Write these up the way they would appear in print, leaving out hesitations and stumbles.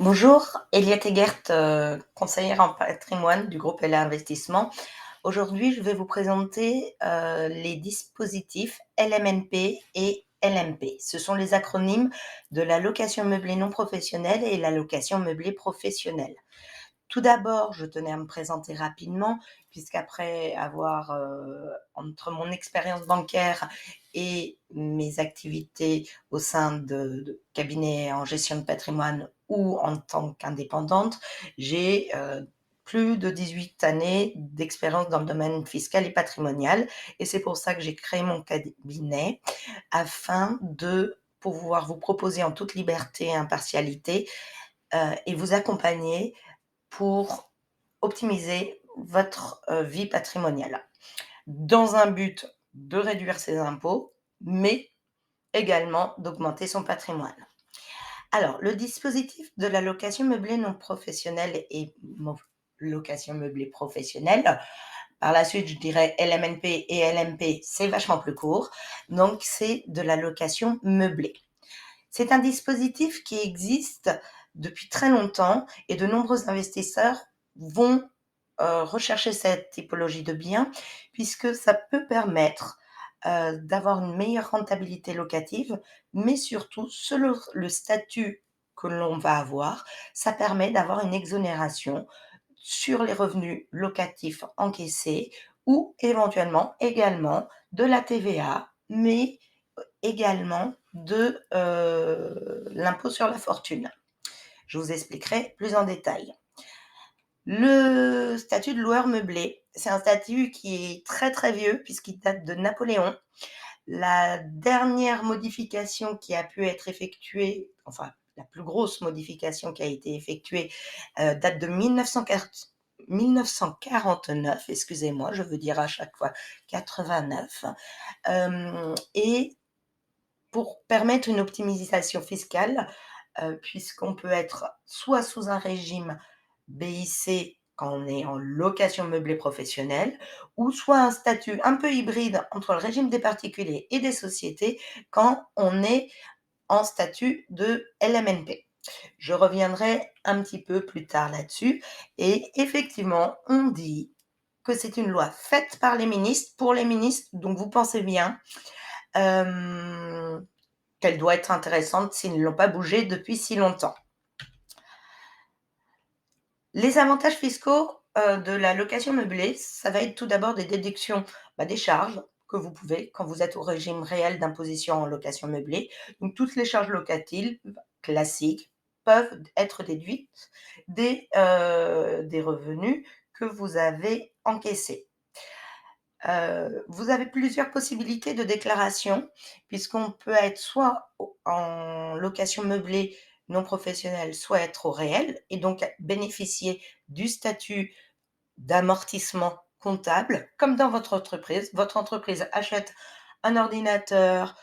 Bonjour, Eliette Egert, conseillère en patrimoine du groupe LA Investissement. Aujourd'hui, je vais vous présenter les dispositifs LMNP et LMP. Ce sont les acronymes de la location meublée non professionnelle et la location meublée professionnelle. Tout d'abord, je tenais à me présenter rapidement, puisqu'après avoir, entre mon expérience bancaire et mes activités au sein de cabinets en gestion de patrimoine ou en tant qu'indépendante, j'ai plus de 18 années d'expérience dans le domaine fiscal et patrimonial. Et c'est pour ça que j'ai créé mon cabinet, afin de pouvoir vous proposer en toute liberté et impartialité et vous accompagner pour optimiser votre vie patrimoniale, dans un but de réduire ses impôts, mais également d'augmenter son patrimoine. Alors, le dispositif de la location meublée non professionnelle et location meublée professionnelle, par la suite je dirais LMNP et LMP, c'est vachement plus court, donc c'est de la location meublée. C'est un dispositif qui existe depuis très longtemps et de nombreux investisseurs vont rechercher cette typologie de biens, puisque ça peut permettre d'avoir une meilleure rentabilité locative, mais surtout, selon le statut que l'on va avoir, ça permet d'avoir une exonération sur les revenus locatifs encaissés ou éventuellement également de la TVA, mais également de l'impôt sur la fortune. Je vous expliquerai plus en détail. Le statut de loueur meublé, c'est un statut qui est très très vieux puisqu'il date de Napoléon. La dernière modification qui a pu être effectuée, enfin la plus grosse modification qui a été effectuée, date de 1949, excusez-moi, je veux dire à chaque fois 89, et pour permettre une optimisation fiscale, puisqu'on peut être soit sous un régime BIC quand on est en location meublée professionnelle, ou soit un statut un peu hybride entre le régime des particuliers et des sociétés quand on est en statut de LMNP. Je reviendrai un petit peu plus tard là-dessus. Et effectivement, on dit que c'est une loi faite par les ministres, pour les ministres, donc vous pensez bien qu'elle doit être intéressante s'ils ne l'ont pas bougée depuis si longtemps. Les avantages fiscaux de la location meublée, ça va être tout d'abord des déductions des charges que vous pouvez quand vous êtes au régime réel d'imposition en location meublée. Donc toutes les charges locatives classiques peuvent être déduites des revenus que vous avez encaissés. Vous avez plusieurs possibilités de déclaration, puisqu'on peut être soit en location meublée non professionnelle, soit être au réel, et donc bénéficier du statut d'amortissement comptable, comme dans votre entreprise. Votre entreprise achète un ordinateur,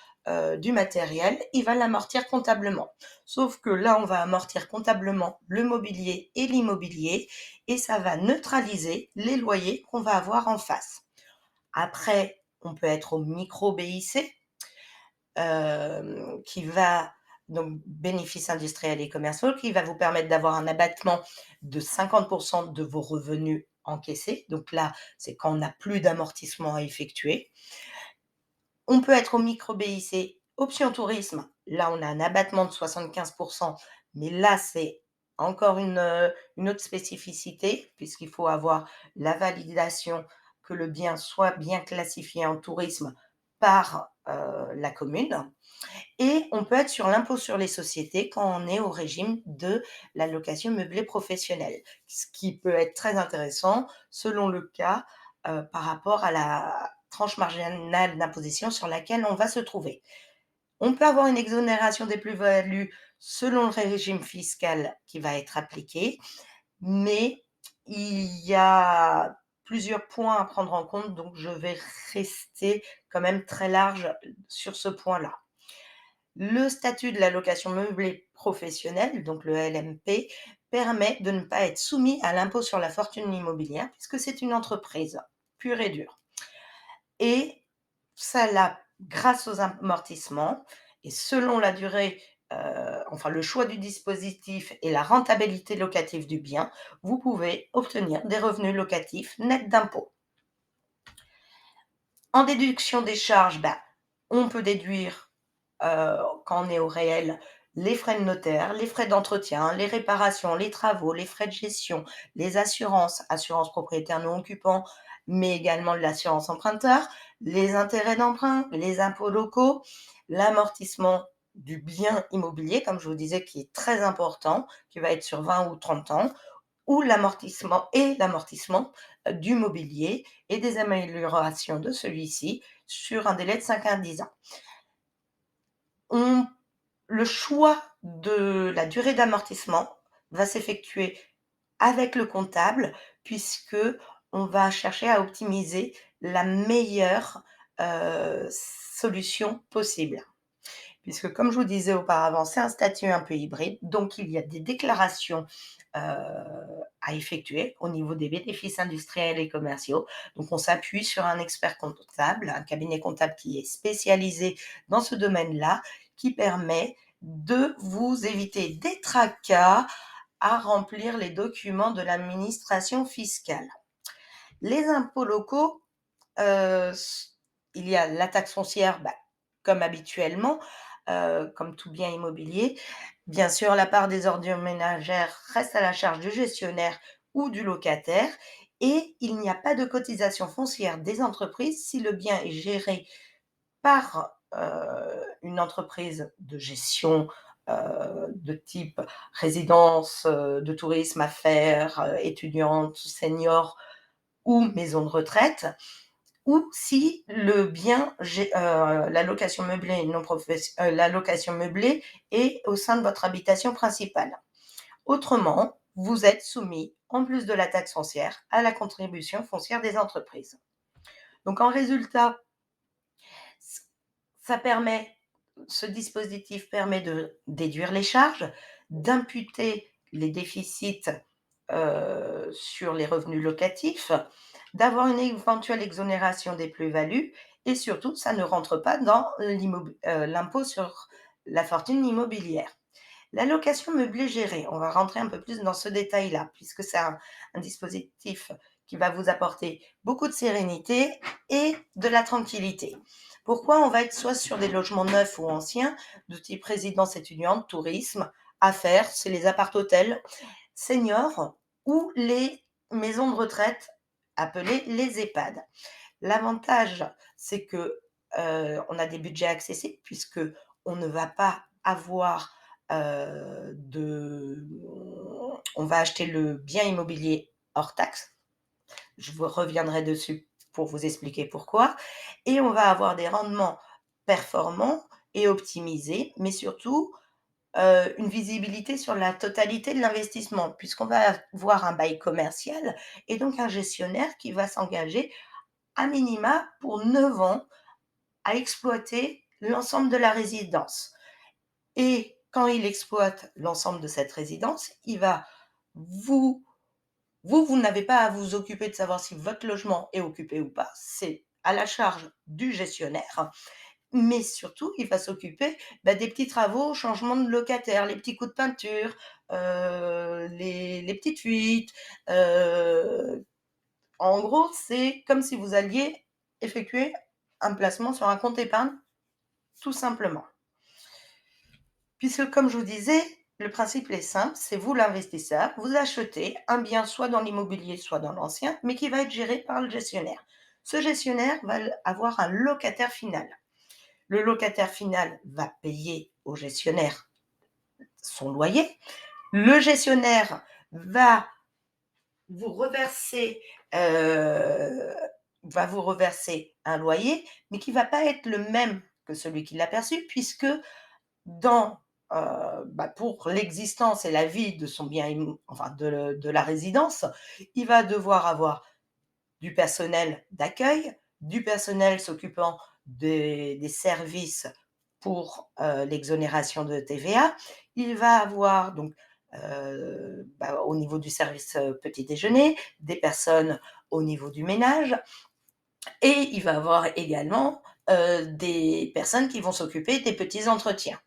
du matériel, il va l'amortir comptablement. Sauf que là, on va amortir comptablement le mobilier et l'immobilier, et ça va neutraliser les loyers qu'on va avoir en face. Après, on peut être au micro-BIC, qui va donc bénéfices industriels et commerciaux, qui va vous permettre d'avoir un abattement de 50% de vos revenus encaissés. Donc là, c'est quand on n'a plus d'amortissement à effectuer. On peut être au micro-BIC option tourisme. Là, on a un abattement de 75%, mais là, c'est encore une autre spécificité, puisqu'il faut avoir la validation que le bien soit bien classifié en tourisme par la commune. Et on peut être sur l'impôt sur les sociétés quand on est au régime de la location meublée professionnelle, ce qui peut être très intéressant selon le cas par rapport à la tranche marginale d'imposition sur laquelle on va se trouver. On peut avoir une exonération des plus-values selon le régime fiscal qui va être appliqué, mais il y a plusieurs points à prendre en compte, donc je vais rester quand même très large sur ce point-là. Le statut de la location meublée professionnelle, donc le LMP, permet de ne pas être soumis à l'impôt sur la fortune immobilière, puisque c'est une entreprise pure et dure. Et ça l'a grâce aux amortissements et selon la durée enfin le choix du dispositif et la rentabilité locative du bien, vous pouvez obtenir des revenus locatifs nets d'impôts. En déduction des charges, on peut déduire, quand on est au réel, les frais de notaire, les frais d'entretien, les réparations, les travaux, les frais de gestion, les assurances, assurance propriétaire non occupant, mais également l'assurance emprunteur, les intérêts d'emprunt, les impôts locaux, l'amortissement du bien immobilier, comme je vous disais, qui est très important, qui va être sur 20 ou 30 ans, ou l'amortissement du mobilier et des améliorations de celui-ci sur un délai de 5 à 10 ans. Le choix de la durée d'amortissement va s'effectuer avec le comptable puisque on va chercher à optimiser la meilleure, solution possible. Puisque comme je vous disais auparavant, c'est un statut un peu hybride, donc il y a des déclarations, à effectuer au niveau des bénéfices industriels et commerciaux. Donc on s'appuie sur un expert comptable, un cabinet comptable qui est spécialisé dans ce domaine-là, qui permet de vous éviter des tracas à remplir les documents de l'administration fiscale. Les impôts locaux, il y a la taxe foncière, comme habituellement, comme tout bien immobilier. Bien sûr, la part des ordures ménagères reste à la charge du gestionnaire ou du locataire et il n'y a pas de cotisation foncière des entreprises si le bien est géré par, une entreprise de gestion, de type résidence, de tourisme, affaires, étudiante, senior ou maison de retraite, ou si le bien, la location meublée la location meublée est au sein de votre habitation principale. Autrement, vous êtes soumis, en plus de la taxe foncière, à la contribution foncière des entreprises. Donc en résultat, ce dispositif permet de déduire les charges, d'imputer les déficits sur les revenus locatifs, d'avoir une éventuelle exonération des plus-values et surtout, ça ne rentre pas dans l'impôt sur la fortune immobilière. La location meublée gérée, on va rentrer un peu plus dans ce détail-là, puisque c'est un dispositif qui va vous apporter beaucoup de sérénité et de la tranquillité. Pourquoi? On va être soit sur des logements neufs ou anciens, de type résidence étudiante, tourisme, affaires, c'est les appart-hôtels, seniors ou les maisons de retraite appelées les EHPAD. L'avantage, c'est que, on a des budgets accessibles puisque on ne va pas avoir, on va acheter le bien immobilier hors taxe. Je vous reviendrai dessus pour vous expliquer pourquoi et on va avoir des rendements performants et optimisés, mais surtout, une visibilité sur la totalité de l'investissement puisqu'on va avoir un bail commercial et donc un gestionnaire qui va s'engager à minima pour 9 ans à exploiter l'ensemble de la résidence. Et quand il exploite l'ensemble de cette résidence, il va vous n'avez pas à vous occuper de savoir si votre logement est occupé ou pas, c'est à la charge du gestionnaire. Mais surtout, il va s'occuper, des petits travaux, changement de locataire, les petits coups de peinture, les petites fuites. En gros, c'est comme si vous alliez effectuer un placement sur un compte épargne, tout simplement. Puisque comme je vous disais, le principe est simple, c'est vous l'investisseur, vous achetez un bien soit dans l'immobilier, soit dans l'ancien, mais qui va être géré par le gestionnaire. Ce gestionnaire va avoir un locataire final. Le locataire final va payer au gestionnaire son loyer. Le gestionnaire va vous reverser, un loyer, mais qui ne va pas être le même que celui qui l'a perçu, puisque dans, pour l'existence et la vie de son bien, enfin de la résidence, il va devoir avoir du personnel d'accueil, du personnel s'occupant des services pour l'exonération de TVA. Il va avoir donc au niveau du service petit déjeuner, des personnes au niveau du ménage et il va avoir également des personnes qui vont s'occuper des petits entretiens.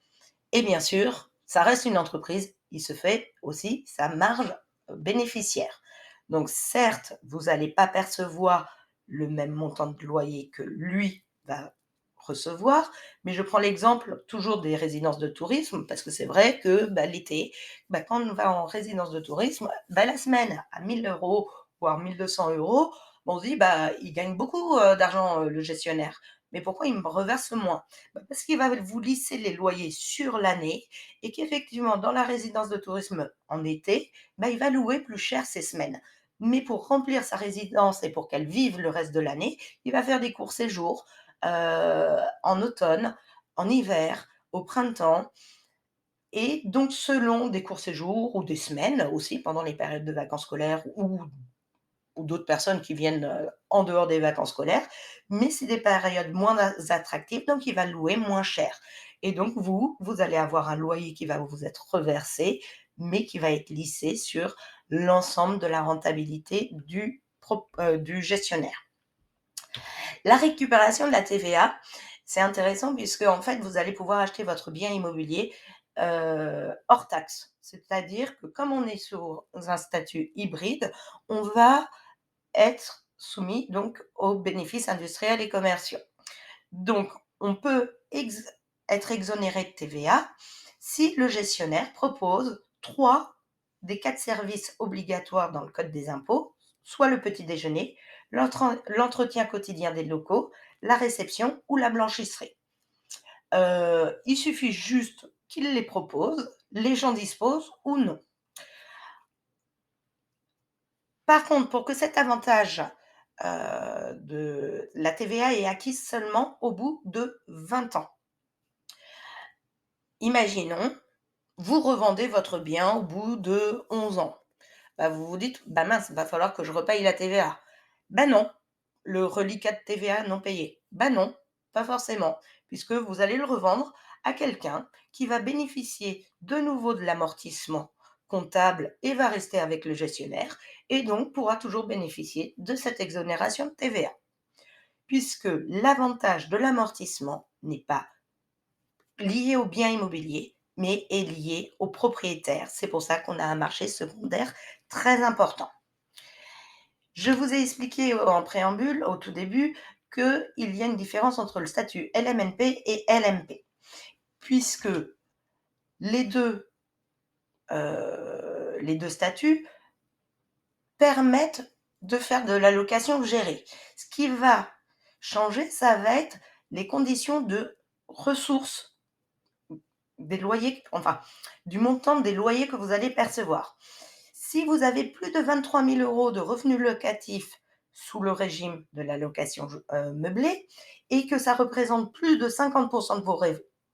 Et bien sûr, ça reste une entreprise, il se fait aussi sa marge bénéficiaire. Donc certes, vous n'allez pas percevoir le même montant de loyer que lui va recevoir, mais je prends l'exemple toujours des résidences de tourisme, parce que c'est vrai que l'été, quand on va en résidence de tourisme, la semaine à 1 000 €, voire 1 200 €, on se dit, il gagne beaucoup d'argent, le gestionnaire. Mais pourquoi il me reverse moins? Parce qu'il va vous lisser les loyers sur l'année et qu'effectivement, dans la résidence de tourisme en été, il va louer plus cher ses semaines. Mais pour remplir sa résidence et pour qu'elle vive le reste de l'année, il va faire des courts séjours en automne, en hiver, au printemps. Et donc, selon des courts séjours ou des semaines aussi, pendant les périodes de vacances scolaires ou d'autres personnes qui viennent en dehors des vacances scolaires, mais c'est des périodes moins attractives, donc il va louer moins cher. Et donc vous allez avoir un loyer qui va vous être reversé, mais qui va être lissé sur l'ensemble de la rentabilité du gestionnaire. La récupération de la TVA, c'est intéressant puisque en fait, vous allez pouvoir acheter votre bien immobilier hors taxe. C'est-à-dire que comme on est sur un statut hybride, on va être soumis donc aux bénéfices industriels et commerciaux. Donc, on peut être exonéré de TVA si le gestionnaire propose 3 des 4 services obligatoires dans le code des impôts, soit le petit déjeuner, l'entretien quotidien des locaux, la réception ou la blanchisserie. Il suffit juste qu'il les propose, les gens disposent ou non. Par contre, pour que cet avantage de la TVA est acquis seulement au bout de 20 ans. Imaginons, vous revendez votre bien au bout de 11 ans. Vous vous dites, mince, il va falloir que je repaye la TVA. Non, le reliquat de TVA non payé. Non, pas forcément, puisque vous allez le revendre à quelqu'un qui va bénéficier de nouveau de l'amortissement comptable et va rester avec le gestionnaire et donc pourra toujours bénéficier de cette exonération de TVA. Puisque l'avantage de l'amortissement n'est pas lié au bien immobilier, mais est lié au propriétaire. C'est pour ça qu'on a un marché secondaire très important. Je vous ai expliqué en préambule, au tout début, qu'il y a une différence entre le statut LMNP et LMP, puisque les deux statuts permettent de faire de la location gérée. Ce qui va changer, ça va être les conditions de ressources des loyers, du montant des loyers que vous allez percevoir. Si vous avez plus de 23 000 € de revenus locatifs sous le régime de la location meublée et que ça représente plus de 50% de vos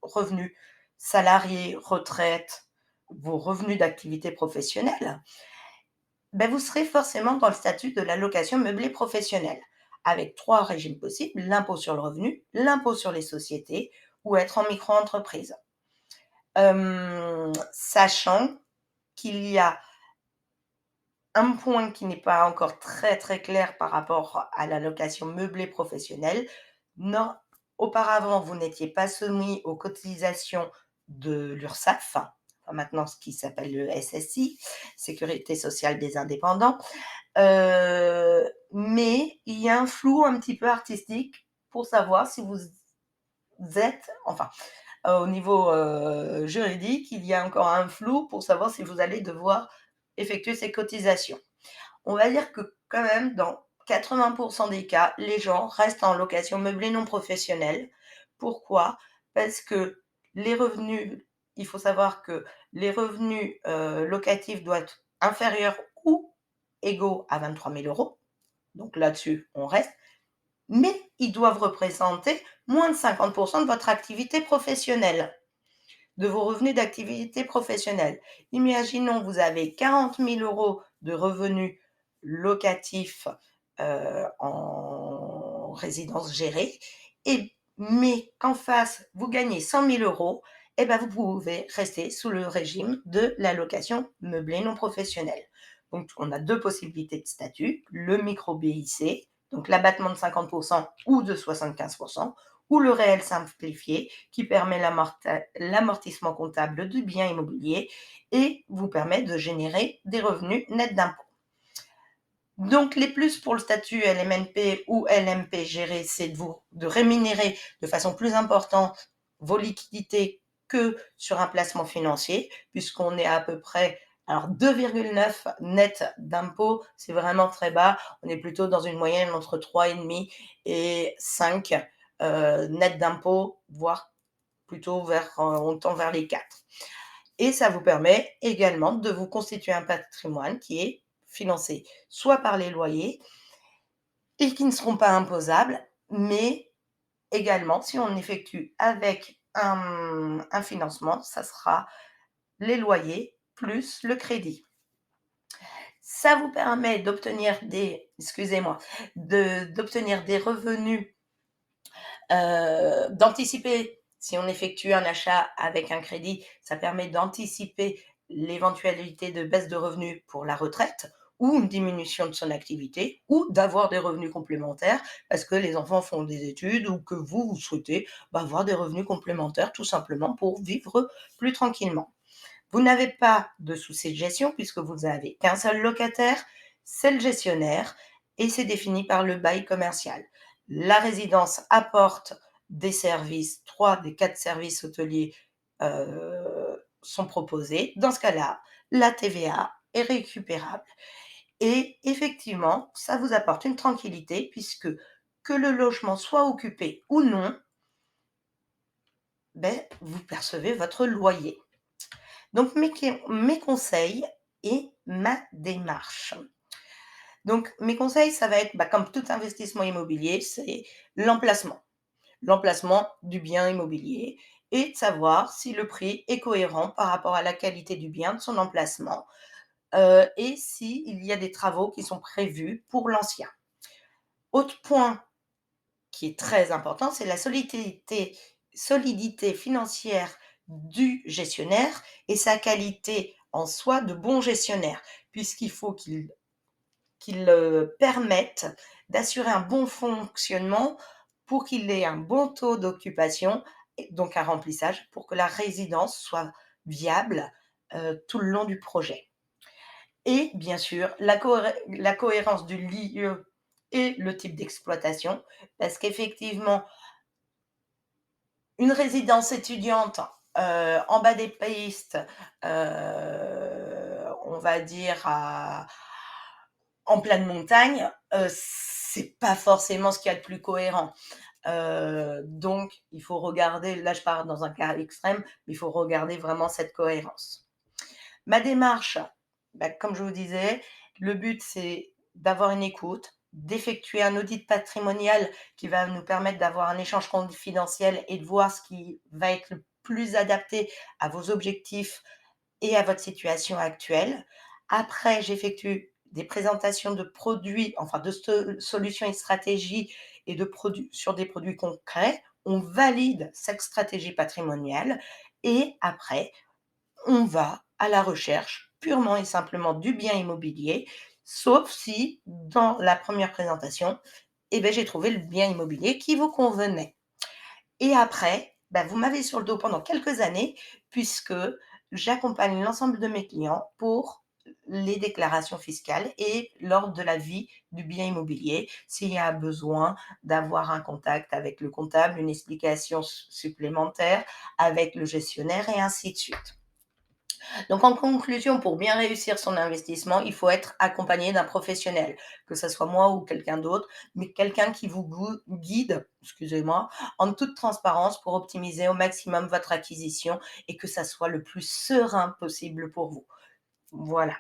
revenus salariés, retraite, vos revenus d'activité professionnelle, vous serez forcément dans le statut de la location meublée professionnelle, avec 3 régimes possibles: l'impôt sur le revenu, l'impôt sur les sociétés ou être en micro-entreprise. Sachant qu'il y a un point qui n'est pas encore très, très clair par rapport à la location meublée professionnelle. Non, auparavant, vous n'étiez pas soumis aux cotisations de l'URSSAF, maintenant ce qui s'appelle le SSI, Sécurité sociale des indépendants. Mais il y a un flou un petit peu artistique pour savoir si vous êtes, au niveau juridique, il y a encore un flou pour savoir si vous allez devoir effectuer ces cotisations. On va dire que quand même, dans 80% des cas, les gens restent en location meublée non professionnelle. Pourquoi? Parce que les revenus, il faut savoir que les revenus locatifs doivent être inférieurs ou égaux à 23 000 €. Donc là-dessus, on reste. Mais ils doivent représenter moins de 50% de votre activité professionnelle, de vos revenus d'activité professionnelle. Imaginons, vous avez 40 000 € de revenus locatifs en résidence gérée, mais qu'en face, vous gagnez 100 000 €, vous pouvez rester sous le régime de la location meublée non professionnelle. Donc, on a 2 possibilités de statut, le micro-BIC, donc l'abattement de 50% ou de 75%, ou le réel simplifié qui permet l'amortissement comptable du bien immobilier et vous permet de générer des revenus nets d'impôts. Donc, les plus pour le statut LMNP ou LMP géré, c'est de rémunérer de façon plus importante vos liquidités que sur un placement financier, puisqu'on est à peu près, alors 2,9 net d'impôts, c'est vraiment très bas. On est plutôt dans une moyenne entre 3,5 et 5 net d'impôts, voire plutôt on tend vers les 4. Et ça vous permet également de vous constituer un patrimoine qui est financé soit par les loyers et qui ne seront pas imposables, mais également, si on effectue avec un financement, ça sera les loyers plus le crédit. Ça vous permet d'obtenir d'obtenir des revenus, d'anticiper. Si on effectue un achat avec un crédit, ça permet d'anticiper l'éventualité de baisse de revenus pour la retraite ou une diminution de son activité ou d'avoir des revenus complémentaires parce que les enfants font des études ou que vous souhaitez avoir des revenus complémentaires tout simplement pour vivre plus tranquillement. Vous n'avez pas de souci de gestion puisque vous n'avez qu'un seul locataire, c'est le gestionnaire et c'est défini par le bail commercial. La résidence apporte des services, 3 des 4 services hôteliers sont proposés. Dans ce cas-là, la TVA est récupérable. Et effectivement, ça vous apporte une tranquillité puisque que le logement soit occupé ou non, vous percevez votre loyer. Donc mes conseils et ma démarche. Donc mes conseils, ça va être, comme tout investissement immobilier, c'est l'emplacement. L'emplacement du bien immobilier et de savoir si le prix est cohérent par rapport à la qualité du bien, de son emplacement, et s'il y a des travaux qui sont prévus pour l'ancien. Autre point qui est très important, c'est la solidité financière du gestionnaire et sa qualité en soi de bon gestionnaire, puisqu'il faut qu'il permette d'assurer un bon fonctionnement pour qu'il ait un bon taux d'occupation, et donc un remplissage, pour que la résidence soit viable tout le long du projet. Et bien sûr, la cohérence du lieu et le type d'exploitation, parce qu'effectivement, une résidence étudiante en bas des pistes, on va dire en pleine montagne, c'est pas forcément ce qu'il y a de plus cohérent. Donc, il faut regarder, là je pars dans un cas extrême, mais il faut regarder vraiment cette cohérence. Ma démarche, comme je vous disais, le but c'est d'avoir une écoute, d'effectuer un audit patrimonial qui va nous permettre d'avoir un échange confidentiel et de voir ce qui va être le plus adapté à vos objectifs et à votre situation actuelle. Après, j'effectue des présentations de produits, enfin de solutions et stratégies et de produits sur des produits concrets. On valide cette stratégie patrimoniale et après, on va à la recherche purement et simplement du bien immobilier, sauf si dans la première présentation, j'ai trouvé le bien immobilier qui vous convenait. Et après, vous m'avez sur le dos pendant quelques années puisque j'accompagne l'ensemble de mes clients pour les déclarations fiscales et lors de la vie du bien immobilier, s'il y a besoin d'avoir un contact avec le comptable, une explication supplémentaire avec le gestionnaire et ainsi de suite. Donc en conclusion, pour bien réussir son investissement, il faut être accompagné d'un professionnel, que ce soit moi ou quelqu'un d'autre, mais quelqu'un qui vous guide, excusez-moi, en toute transparence pour optimiser au maximum votre acquisition et que ça soit le plus serein possible pour vous. Voilà.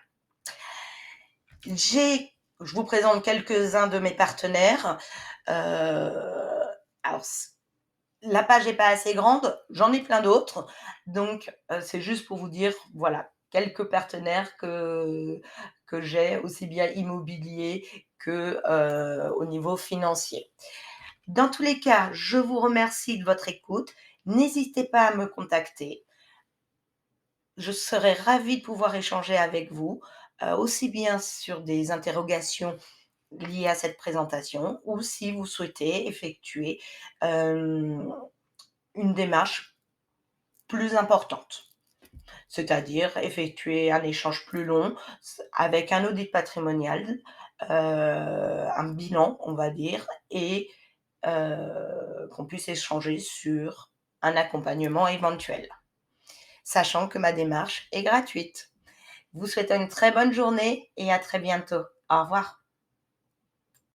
Je vous présente quelques-uns de mes partenaires. Alors, la page n'est pas assez grande, j'en ai plein d'autres. Donc, c'est juste pour vous dire, voilà, quelques partenaires que j'ai, aussi bien immobilier que au niveau financier. Dans tous les cas, je vous remercie de votre écoute. N'hésitez pas à me contacter. Je serai ravie de pouvoir échanger avec vous, aussi bien sur des interrogations liées à cette présentation ou si vous souhaitez effectuer, hem, une démarche plus importante. C'est-à-dire effectuer un échange plus long avec un audit patrimonial, un bilan, on va dire et qu'on puisse échanger sur un accompagnement éventuel, sachant que ma démarche est gratuite. Je vous souhaite une très bonne journée et à très bientôt. Au revoir.